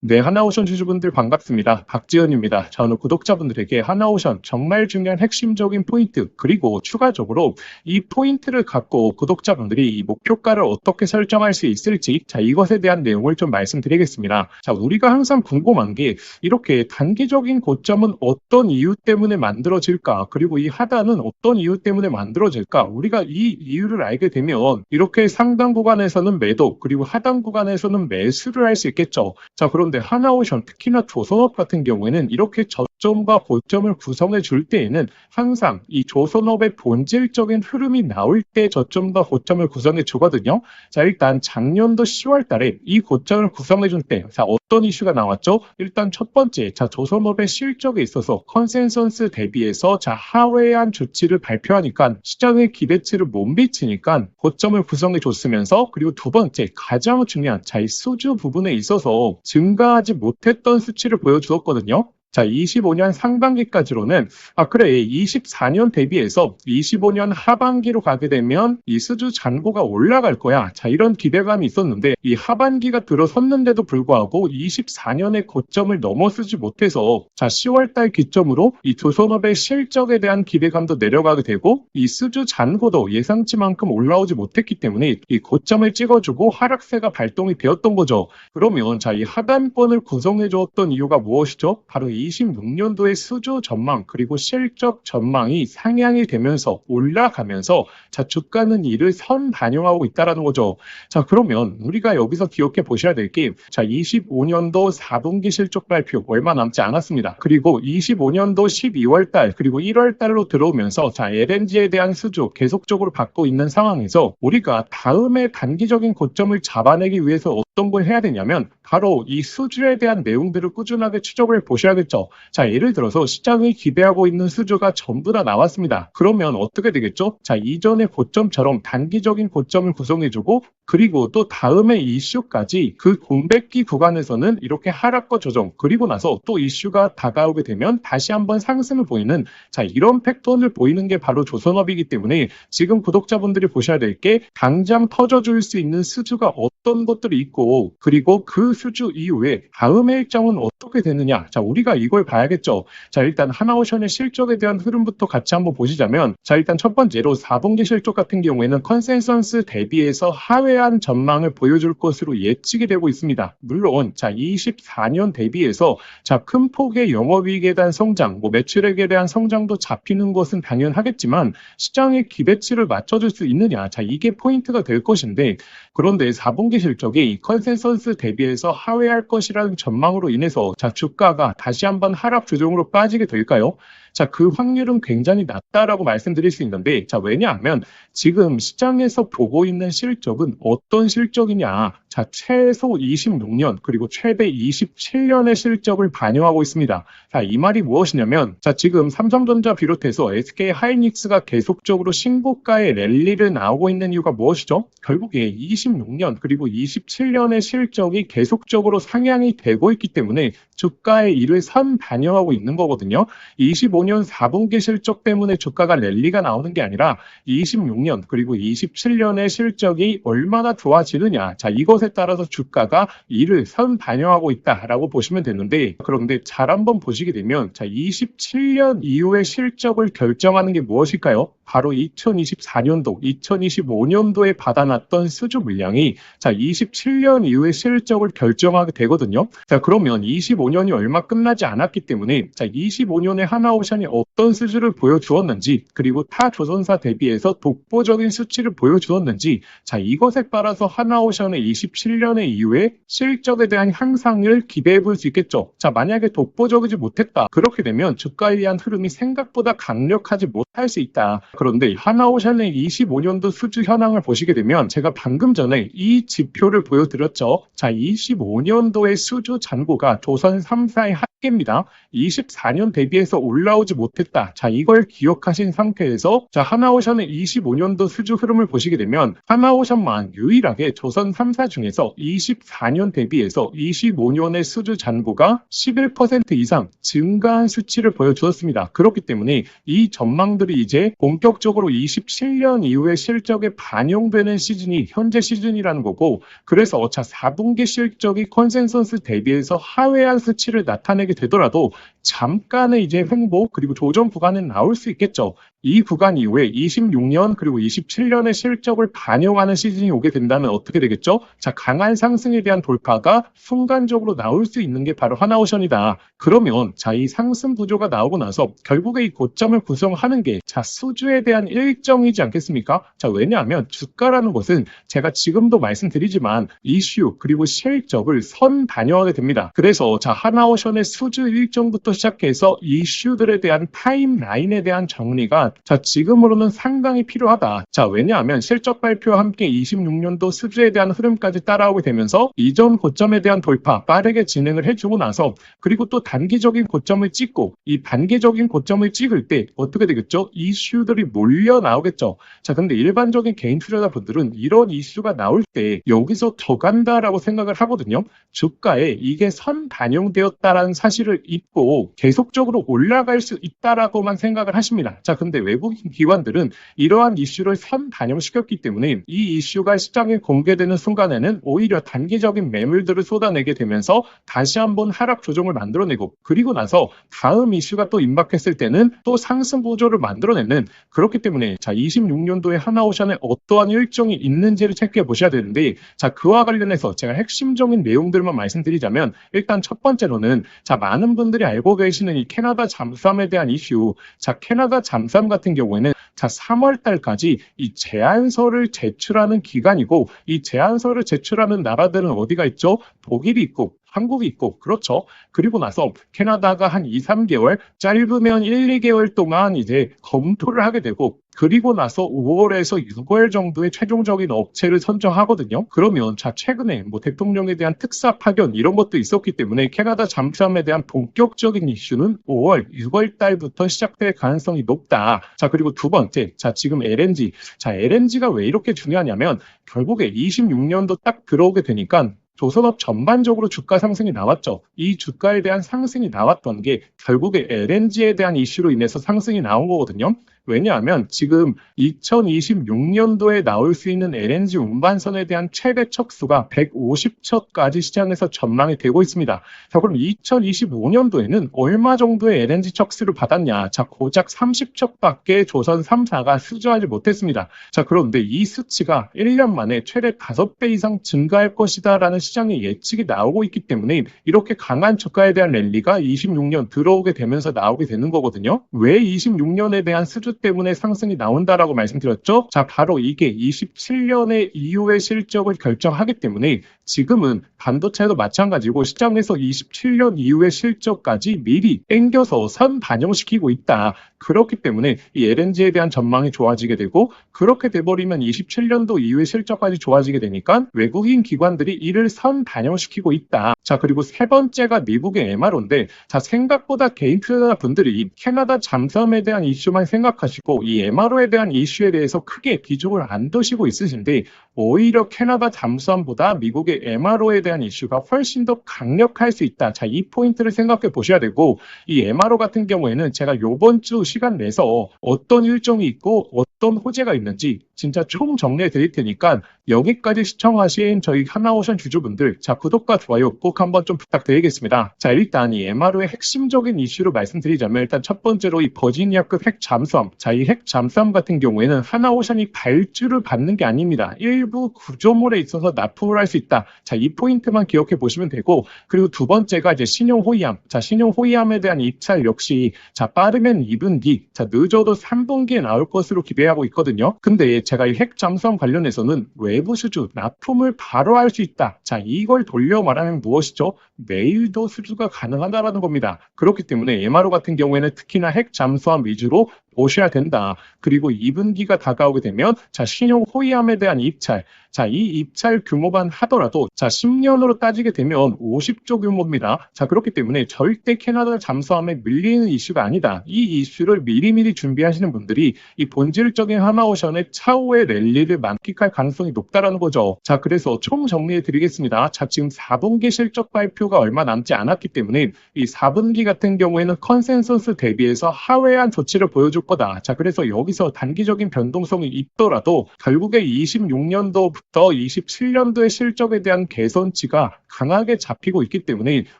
네, 하나오션 주주분들 반갑습니다. 박지현입니다. 자, 오늘 구독자분들에게 하나오션 정말 중요한 핵심적인 포인트, 그리고 추가적으로 이 포인트를 갖고 구독자분들이 이 목표가를 어떻게 설정할 수 있을지, 자, 이것에 대한 내용을 좀 말씀드리겠습니다. 자, 우리가 항상 궁금한 게 이렇게 단기적인 고점은 어떤 이유 때문에 만들어질까? 그리고 이 하단은 어떤 이유 때문에 만들어질까? 우리가 이 이유를 알게 되면 이렇게 상단 구간에서는 매도, 그리고 하단 구간에서는 매수를 할 수 있겠죠. 자, 그런데 하나오션, 특히나 조선업 같은 경우에는 이렇게 저점과 고점을 구성해 줄 때에는 항상 이 조선업의 본질적인 흐름이 나올 때 저점과 고점을 구성해 주거든요. 자, 일단 작년도 10월 달에 이 고점을 구성해 줄 때, 자, 어떤 이슈가 나왔죠? 일단 첫 번째, 자, 조선업의 실적에 있어서 컨센서스 대비해서 자, 하회한 조치를 발표하니까 시장의 기대치를 못 미치니까 고점을 구성해 줬으면서, 그리고 두 번째, 가장 중요한 자, 이 수주 부분에 있어서 증가하지 못했던 수치를 보여주었거든요. 자, 25년 상반기까지로는, 그래, 24년 대비해서 25년 하반기로 가게 되면 이 수주 잔고가 올라갈 거야. 자, 이런 기대감이 있었는데, 이 하반기가 들어섰는데도 불구하고 24년의 고점을 넘어서지 못해서, 자, 10월 달 기점으로 이 조선업의 실적에 대한 기대감도 내려가게 되고, 이 수주 잔고도 예상치만큼 올라오지 못했기 때문에 이 고점을 찍어주고 하락세가 발동이 되었던 거죠. 그러면, 자, 이 하단권을 구성해 주었던 이유가 무엇이죠? 바로 26년도의 수주 전망, 그리고 실적 전망이 상향이 되면서 올라가면서, 자, 주가는 이를 선반영하고 있다라는 거죠. 자, 그러면 우리가 여기서 기억해 보셔야 될 게, 자, 25년도 4분기 실적 발표 얼마 남지 않았습니다. 그리고 25년도 12월 달, 그리고 1월 달로 들어오면서, 자, LNG에 대한 수주 계속적으로 받고 있는 상황에서 우리가 다음에 단기적인 고점을 잡아내기 위해서 어떤 걸 해야 되냐면, 바로 이 수주에 대한 내용들을 꾸준하게 추적을 보셔야겠죠. 자, 예를 들어서 시장이 기대하고 있는 수주가 전부 다 나왔습니다. 그러면 어떻게 되겠죠? 자, 이전의 고점처럼 단기적인 고점을 구성해주고, 그리고 또 다음의 이슈까지 그 공백기 구간에서는 이렇게 하락과 조정, 그리고 나서 또 이슈가 다가오게 되면 다시 한번 상승을 보이는, 자, 이런 패턴을 보이는 게 바로 조선업이기 때문에 지금 구독자분들이 보셔야 될 게, 당장 터져줄 수 있는 수주가 어떤 것들이 있고, 그리고 그 수주 이후에 다음의 일정은 어떻게 되느냐. 자, 우리가 이걸 봐야겠죠. 자, 일단 하나오션의 실적에 대한 흐름부터 같이 한번 보시자면, 자, 일단 첫 번째로 4분기 실적 같은 경우에는 컨센서스 대비해서 하회한 전망을 보여줄 것으로 예측이 되고 있습니다. 물론, 자, 24년 대비해서, 자, 큰 폭의 영업이익에 대한 성장, 매출액에 대한 성장도 잡히는 것은 당연하겠지만, 시장의 기대치를 맞춰줄 수 있느냐. 자, 이게 포인트가 될 것인데, 그런데 4분기 실적이 이 컨센서스 대비해서 하회할 것이라는 전망으로 인해서, 자, 주가가 다시 한번 하락 조정으로 빠지게 될까요? 자, 그 확률은 굉장히 낮다라고 말씀드릴 수 있는데, 자, 왜냐하면 지금 시장에서 보고 있는 실적은 어떤 실적이냐. 자, 최소 26년, 그리고 최대 27년의 실적을 반영하고 있습니다. 자, 이 말이 무엇이냐면, 자, 지금 삼성전자 비롯해서 SK 하이닉스가 계속적으로 신고가의 랠리를 나오고 있는 이유가 무엇이죠? 결국에 26년, 그리고 27년의 실적이 계속적으로 상향이 되고 있기 때문에 주가의 이를 선반영하고 있는 거거든요. 25년 4분기 실적 때문에 주가가 랠리가 나오는 게 아니라 26년 그리고 27년의 실적이 얼마나 좋아지느냐. 자, 이것에 따라서 주가가 이를 선반영하고 있다라고 보시면 되는데, 그런데 잘 한번 보시게 되면, 자, 27년 이후의 실적을 결정하는 게 무엇일까요? 바로 2024년도, 2025년도에 받아놨던 수주 물량이, 자, 27년 이후의 실적을 결정하게 되거든요. 자, 그러면 25년이 얼마 끝나지 않았기 때문에, 자, 25년에 하나오션이 어떤 수주를 보여주었는지, 그리고 타 조선사 대비해서 독보적인 수치를 보여주었는지, 자, 이것에 따라서 하나오션의 27년의 이후에 실적에 대한 향상을 기대해 볼 수 있겠죠. 자, 만약에 독보적이지 못했다. 그렇게 되면 주가에 대한 흐름이 생각보다 강력하지 못할 수 있다. 그런데 하나오션의 25년도 수주 현황을 보시게 되면, 제가 방금 전에 이 지표를 보여드렸죠. 자, 25년도의 수주 잔고가 조선 3사의 합계입니다. 24년 대비해서 올라오지 못했다. 자, 이걸 기억하신 상태에서 자, 하나오션의 25년도 수주 흐름을 보시게 되면 하나오션만 유일하게 조선 3사 중에서 24년 대비해서 25년의 수주 잔고가 11% 이상 증가한 수치를 보여주었습니다. 그렇기 때문에 이 전망들이 이제 본격적으로 27년 이후의 실적에 반영되는 시즌이 현재 시즌이라는 거고, 그래서 자, 4분기 실적이 컨센서스 대비해서 하회한 수치를 나타내게 되더라도 잠깐의 이제 횡보 그리고 조정 구간은 나올 수 있겠죠. 이 구간 이후에 26년 그리고 27년의 실적을 반영하는 시즌이 오게 된다면 어떻게 되겠죠? 자, 강한 상승에 대한 돌파가 순간적으로 나올 수 있는 게 바로 하나오션이다. 그러면 자, 이 상승 구조가 나오고 나서 결국에 이 고점을 구성하는 게 자, 수주에 대한 일정이지 않겠습니까? 자, 왜냐하면 주가라는 것은 제가 지금도 말씀드리지만 이슈 그리고 실적을 선 반영하게 됩니다. 그래서 자, 하나오션의 수주 일정부터 시작해서 이슈들에 대한 타임라인에 대한 정리가 자, 지금으로는 상당히 필요하다. 자, 왜냐하면 실적 발표와 함께 26년도 수주에 대한 흐름까지 따라오게 되면서 이전 고점에 대한 돌파 빠르게 진행을 해주고 나서 그리고 또 단기적인 고점을 찍고 이 단기적인 고점을 찍을 때 어떻게 되겠죠? 이슈들이 몰려 나오겠죠. 자, 근데 일반적인 개인 투자자분들은 이런 이슈가 나올 때 여기서 더 간다라고 생각을 하거든요. 주가에 이게 선 반영되었다라는 사실을 잊고 계속적으로 올라갈 수 있다라고만 생각을 하십니다. 자, 근데 외국인 기관들은 이러한 이슈를 선 반영시켰기 때문에 이 이슈가 시장에 공개되는 순간에는 오히려 단기적인 매물들을 쏟아내게 되면서 다시 한번 하락 조정을 만들어내고 그리고 나서 다음 이슈가 또 임박했을 때는 또 상승 구조를 만들어내는 그렇기 때문에 자, 26년도에 하나오션에 어떠한 일정이 있는지를 체크해 보셔야 되는데 자, 그와 관련해서 제가 핵심적인 내용들만 말씀드리자면 일단 첫 번째로는 자, 많은 분들이 알고 계시는 이 캐나다 잠수함에 대한 이슈 자, 캐나다 잠수함 같은 경우에는 자, 3월 달까지 이 제안서를 제출하는 기간이고 이 제안서를 제출하는 나라들은 어디가 있죠? 독일이 있고 한국이 있고 그렇죠. 그리고 나서 캐나다가 한 2, 3개월 짧으면 1, 2개월 동안 이제 검토를 하게 되고 그리고 나서 5월에서 6월 정도의 최종적인 업체를 선정하거든요. 그러면 자, 최근에 뭐 대통령에 대한 특사 파견 이런 것도 있었기 때문에 캐나다 잠수함에 대한 본격적인 이슈는 5월, 6월 달부터 시작될 가능성이 높다. 자, 그리고 두 번째, 자, 지금 LNG. 자, LNG가 왜 이렇게 중요하냐면 결국에 26년도 딱 들어오게 되니까 조선업 전반적으로 주가 상승이 나왔죠. 이 주가에 대한 상승이 나왔던 게 결국에 LNG에 대한 이슈로 인해서 상승이 나온 거거든요. 왜냐하면 지금 2026년도에 나올 수 있는 LNG 운반선에 대한 최대 척수가 150척까지 시장에서 전망이 되고 있습니다. 자, 그럼 2025년도에는 얼마 정도의 LNG 척수를 받았냐? 자, 고작 30척밖에 조선 3사가 수주하지 못했습니다. 자, 그런데 이 수치가 1년 만에 최대 5배 이상 증가할 것이다라는 시장의 예측이 나오고 있기 때문에 이렇게 강한 주가에 대한 랠리가 26년 들어오게 되면서 나오게 되는 거거든요. 왜 26년에 대한 수주 때문에 상승이 나온다라고 말씀드렸죠? 자, 바로 이게 27년의 이후의 실적을 결정하기 때문에 지금은 반도체도 마찬가지고 시장에서 27년 이후의 실적까지 미리 땡겨서 선 반영시키고 있다. 그렇기 때문에 이 LNG에 대한 전망이 좋아지게 되고 그렇게 돼버리면 27년도 이후의 실적까지 좋아지게 되니까 외국인 기관들이 이를 선 반영시키고 있다. 자, 그리고 세 번째가 미국의 MRO인데 자, 생각보다 개인 투자자분들이 캐나다 잠수함에 대한 이슈만 생각하시고 이 MRO에 대한 이슈에 대해서 크게 비중을 안 두시고 있으신데 오히려 캐나다 잠수함보다 미국의 MRO에 대한 이슈가 훨씬 더 강력할 수 있다. 자, 이 포인트를 생각해 보셔야 되고 이 MRO 같은 경우에는 제가 이번 주 시간 내서 어떤 일정이 있고 어떤 호재가 있는지 진짜 총 정리해 드릴 테니까 여기까지 시청하신 저희 하나오션 주주분들 자, 구독과 좋아요 꼭 한번 좀 부탁드리겠습니다. 자, 일단 이 MRO의 핵심적인 이슈로 말씀드리자면 일단 첫 번째로 이 버지니아급 핵 잠수함 자, 이 핵 잠수함 같은 경우에는 하나오션이 발주를 받는 게 아닙니다. 일부 구조물에 있어서 납품을 할 수 있다. 자, 이 포인트만 기억해 보시면 되고 그리고 두 번째가 이제 신용 호위함 자, 신용 호위함에 대한 입찰 역시 자, 빠르면 2분기 자, 늦어도 3분기에 나올 것으로 기대하고 있거든요. 근데 제가 이 핵 잠수함 관련해서는 외부 수주 납품을 바로 할 수 있다. 자, 이걸 돌려 말하면 무엇이죠? 내일도 수주가 가능하다라는 겁니다. 그렇기 때문에 MRO 같은 경우에는 특히나 핵 잠수함 위주로 보셔야 된다. 그리고 2분기가 다가오게 되면 신용 호위함에 대한 입찰, 이 입찰 규모만 하더라도 10년으로 따지게 되면 50조 규모입니다. 그렇기 때문에 절대 캐나다 잠수함에 밀리는 이슈가 아니다. 이 이슈를 미리미리 준비하시는 분들이 이 본질적인 하나오션의 차후의 랠리를 만끽할 가능성이 높다라는 거죠. 그래서 총 정리해 드리겠습니다. 지금 4분기 실적 발표가 얼마 남지 않았기 때문에 이 4분기 같은 경우에는 컨센서스 대비해서 하회한 조치를 보여줄 거다. 그래서 여기서 단기적인 변동성이 있더라도 결국에 26년도부터 27년도의 실적에 대한 개선치가 강하게 잡히고 있기 때문에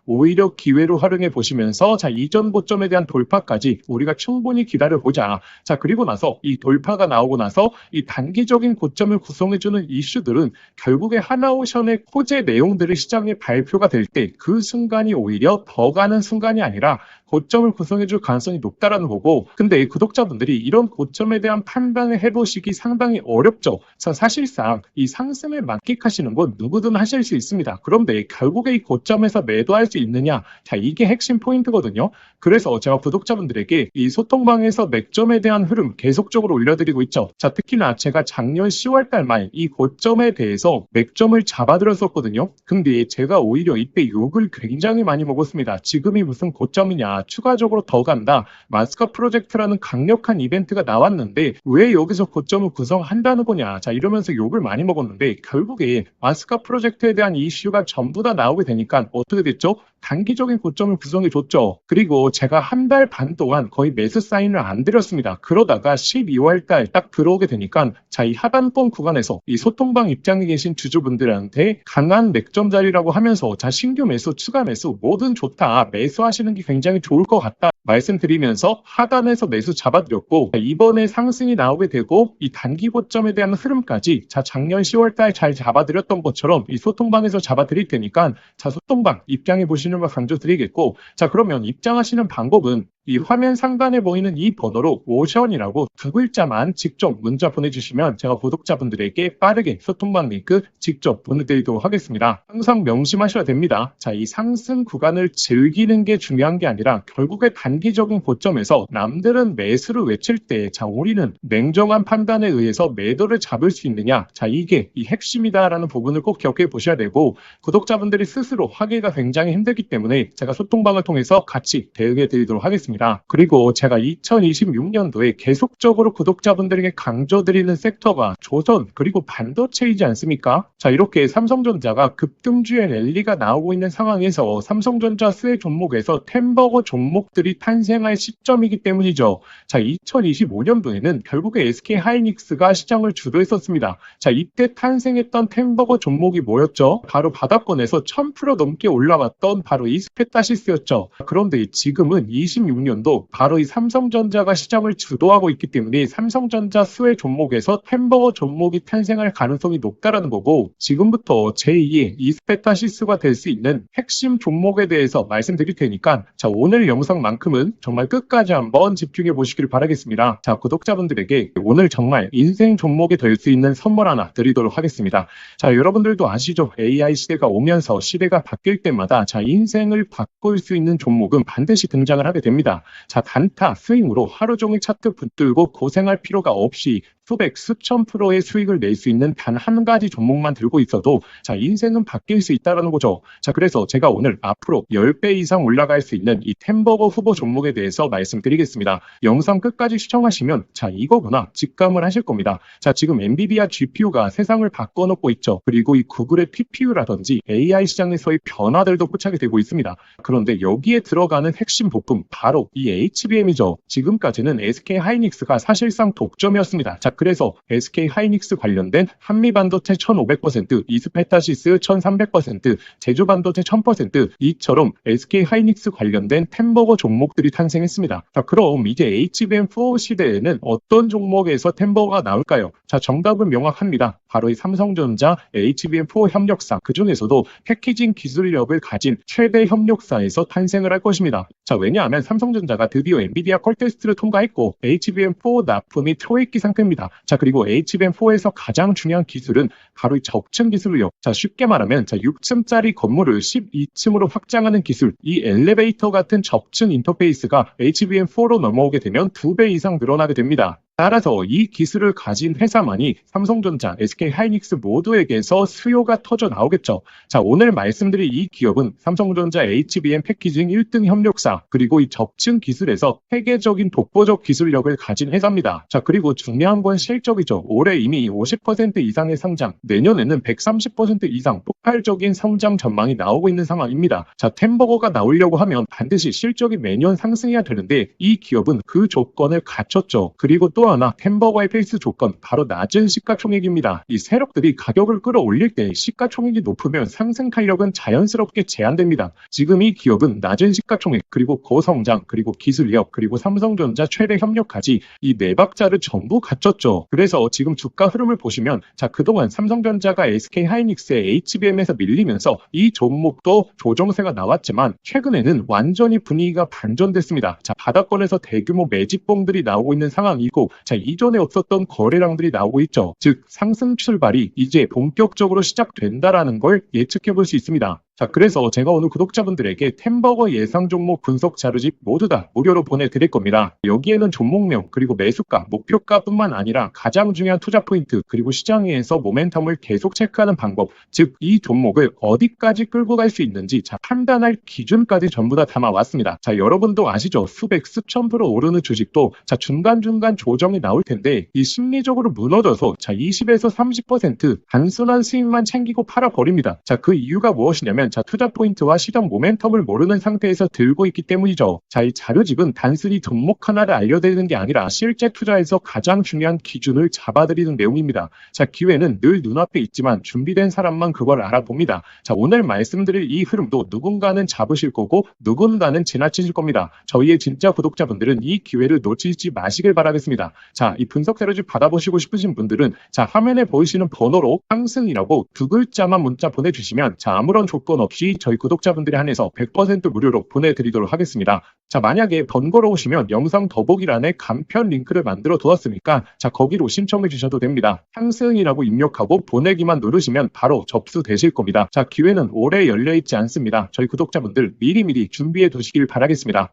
오히려 기회로 활용해 보시면서 이전 고점에 대한 돌파까지 우리가 충분히 기다려보자. 그리고 나서 이 돌파가 나오고 나서 이 단기적인 고점을 구성해주는 이슈들은 결국에 하나오션의 호재 내용들이 시장에 발표가 될 때 그 순간이 오히려 더 가는 순간이 아니라 고점을 구성해줄 가능성이 높다라는 거고, 근데 구독자분들이 이런 고점에 대한 판단을 해보시기 상당히 어렵죠. 사실상 이 상승을 만끽하시는 건 누구든 하실 수 있습니다. 그런데 결국에 이 고점에서 매도할 수 있느냐, 이게 핵심 포인트거든요. 그래서 제가 구독자분들에게 이 소통방에서 맥점에 대한 흐름 계속적으로 올려드리고 있죠. 특히나 제가 작년 10월달 말 이 고점에 대해서 맥점을 잡아드렸었거든요. 근데 제가 오히려 이때 욕을 굉장히 많이 먹었습니다. 지금이 무슨 고점이냐, 추가적으로 더 간다, 마스카 프로젝트라는 강력한 이벤트가 나왔는데 왜 여기서 고점을 구성한다는 거냐, 이러면서 욕을 많이 먹었는데 결국에 마스카 프로젝트에 대한 이슈가 전부 다 나오게 되니까 어떻게 됐죠? 단기적인 고점을 구성해 줬죠. 그리고 제가 한 달 반 동안 거의 매수 사인을 안 드렸습니다. 그러다가 12월 달 딱 들어오게 되니까 이 하단권 구간에서 이 소통방 입장에 계신 주주분들한테 강한 맥점 자리라고 하면서 신규 매수, 추가 매수 뭐든 좋다, 매수하시는 게 굉장히 좋을 것 같다 말씀드리면서 하단에서 매수 잡아드렸고, 이번에 상승이 나오게 되고 이 단기 고점에 대한 흐름까지 작년 10월 달 잘 잡아드렸던 것처럼 이 소통방에서 잡아드릴 테니까 소통방 입장해 보시는 걸 강조드리겠고, 그러면 입장하시는 방법은 이 화면 상단에 보이는 이 번호로 오션이라고 두 글자만 직접 문자 보내주시면 제가 구독자분들에게 빠르게 소통방 링크 직접 보내드리도록 하겠습니다. 항상 명심하셔야 됩니다. 이 상승 구간을 즐기는 게 중요한 게 아니라 결국에 단기적인 고점에서 남들은 매수를 외칠 때 우리는 냉정한 판단에 의해서 매도를 잡을 수 있느냐, 이게 이 핵심이다라는 부분을 꼭 기억해 보셔야 되고, 구독자분들이 스스로 하기가 굉장히 힘들기 때문에 제가 소통방을 통해서 같이 대응해 드리도록 하겠습니다. 그리고 제가 2026년도에 계속적으로 구독자분들에게 강조드리는 섹터가 조선 그리고 반도체이지 않습니까? 이렇게 삼성전자가 급등주의 랠리가 나오고 있는 상황에서 삼성전자 수혜 종목에서 템버거 종목들이 탄생할 시점이기 때문이죠. 2025년도에는 결국에 SK하이닉스가 시장을 주도했었습니다. 이때 탄생했던 템버거 종목이 뭐였죠? 바로 바닥권에서 1000% 넘게 올라왔던 바로 이스페타시스였죠. 그런데 지금은 26년도 바로 이 삼성전자가 시장을 주도하고 있기 때문에 삼성전자 수혜 종목에서 템버거 종목이 탄생할 가능성이 높다라는 거고, 지금부터 제2의 이스페타시스가 될 수 있는 핵심 종목에 대해서 말씀드릴 테니까 오늘 영상만큼은 정말 끝까지 한번 집중해 보시길 바라겠습니다. 구독자분들에게 오늘 정말 인생 종목이 될 수 있는 선물 하나 드리도록 하겠습니다. 여러분들도 아시죠? AI 시대가 오면서 시대가 바뀔 때마다 인생을 바꿀 수 있는 종목은 반드시 등장을 하게 됩니다. 단타 스윙으로 하루 종일 차트 붙들고 고생할 필요가 없이 수백, 수천 프로의 수익을 낼 수 있는 단 한 가지 종목만 들고 있어도 인생은 바뀔 수 있다는 거죠. 그래서 제가 오늘 앞으로 10배 이상 올라갈 수 있는 이 템버거 후보 종목에 대해서 말씀드리겠습니다. 영상 끝까지 시청하시면 이거구나 직감을 하실 겁니다. 지금 엔비디아 GPU가 세상을 바꿔놓고 있죠. 그리고 이 구글의 TPU라든지 AI 시장에서의 변화들도 포착이 되고 있습니다. 그런데 여기에 들어가는 핵심 부품 바로 이 HBM이죠. 지금까지는 SK하이닉스가 사실상 독점이었습니다. 그래서 SK하이닉스 관련된 한미반도체 1500%, 이스페타시스 1300%, 제주반도체 1000% 이처럼 SK하이닉스 관련된 템버거 종목들이 탄생했습니다. 그럼 이제 HBM4 시대에는 어떤 종목에서 템버거가 나올까요? 자, 정답은 명확합니다. 바로 이 삼성전자 HBM4 협력사, 그중에서도 패키징 기술력을 가진 최대 협력사에서 탄생을 할 것입니다. 자, 왜냐하면 삼성전자가 드디어 엔비디아 컬 테스트를 통과했고 HBM4 납품이 초읽기 상태입니다. 자, 그리고 HBM4에서 가장 중요한 기술은 바로 이 적층 기술력. 자, 쉽게 말하면 6층짜리 건물을 12층으로 확장하는 기술, 이 엘리베이터 같은 적층 인터페이스가 HBM4로 넘어오게 되면 2배 이상 늘어나게 됩니다. 따라서 이 기술을 가진 회사만이 삼성전자, SK하이닉스 모두에게서 수요가 터져 나오겠죠. 자, 오늘 말씀드릴 이 기업은 삼성전자 HBM 패키징 1등 협력사, 그리고 이 적층 기술에서 세계적인 독보적 기술력을 가진 회사입니다. 자, 그리고 중요한 건 실적이죠. 올해 이미 50% 이상의 상장, 내년에는 130% 이상 폭발적인 성장 전망이 나오고 있는 상황입니다. 자, 템버거가 나오려고 하면 반드시 실적이 매년 상승해야 되는데 이 기업은 그 조건을 갖췄죠. 그리고 또 하나 템버거의 필수 조건, 바로 낮은 시가총액입니다. 이 세력들이 가격을 끌어올릴 때 시가총액이 높으면 상승 탄력은 자연스럽게 제한됩니다. 지금 이 기업은 낮은 시가총액, 그리고 고성장, 그리고 기술력, 그리고 삼성전자 최대 협력까지 이 네 박자를 전부 갖췄죠. 그래서 지금 주가 흐름을 보시면 그동안 삼성전자가 SK하이닉스의 HBM에서 밀리면서 이 종목도 조정세가 나왔지만 최근에는 완전히 분위기가 반전됐습니다. 바닥권에서 대규모 매집봉들이 나오고 있는 상황이고 이전에 없었던 거래량들이 나오고 있죠. 즉 상승 출발이 이제 본격적으로 시작된다라는 걸 예측해 볼 수 있습니다. 그래서 제가 오늘 구독자분들에게 템버거 예상 종목 분석 자료집 모두 다 무료로 보내드릴 겁니다. 여기에는 종목명, 그리고 매수가, 목표가뿐만 아니라 가장 중요한 투자 포인트, 그리고 시장에서 모멘텀을 계속 체크하는 방법, 즉 이 종목을 어디까지 끌고 갈 수 있는지 판단할 기준까지 전부 다 담아왔습니다. 여러분도 아시죠? 수백, 수천 프로 오르는 주식도 중간중간 조정이 나올 텐데 이 심리적으로 무너져서 20에서 30% 단순한 수익만 챙기고 팔아버립니다. 그 이유가 무엇이냐면 투자 포인트와 시장 모멘텀을 모르는 상태에서 들고 있기 때문이죠. 이 자료집은 단순히 종목 하나를 알려드리는 게 아니라 실제 투자에서 가장 중요한 기준을 잡아드리는 내용입니다. 기회는 늘 눈앞에 있지만 준비된 사람만 그걸 알아봅니다. 오늘 말씀드릴 이 흐름도 누군가는 잡으실 거고 누군가는 지나치실 겁니다. 저희의 진짜 구독자분들은 이 기회를 놓치지 마시길 바라겠습니다. 이 분석 자료집 받아보시고 싶으신 분들은 화면에 보이시는 번호로 상승이라고 두 글자만 문자 보내주시면 아무런 조건 없이 저희 구독자분들에 한해서 100% 무료로 보내드리도록 하겠습니다. 만약에 번거로우시면 영상 더보기란에 간편 링크를 만들어 두었으니까 거기로 신청해 주셔도 됩니다. 상승이라고 입력하고 보내기만 누르시면 바로 접수되실 겁니다. 기회는 오래 열려있지 않습니다. 저희 구독자분들 미리미리 준비해 두시길 바라겠습니다.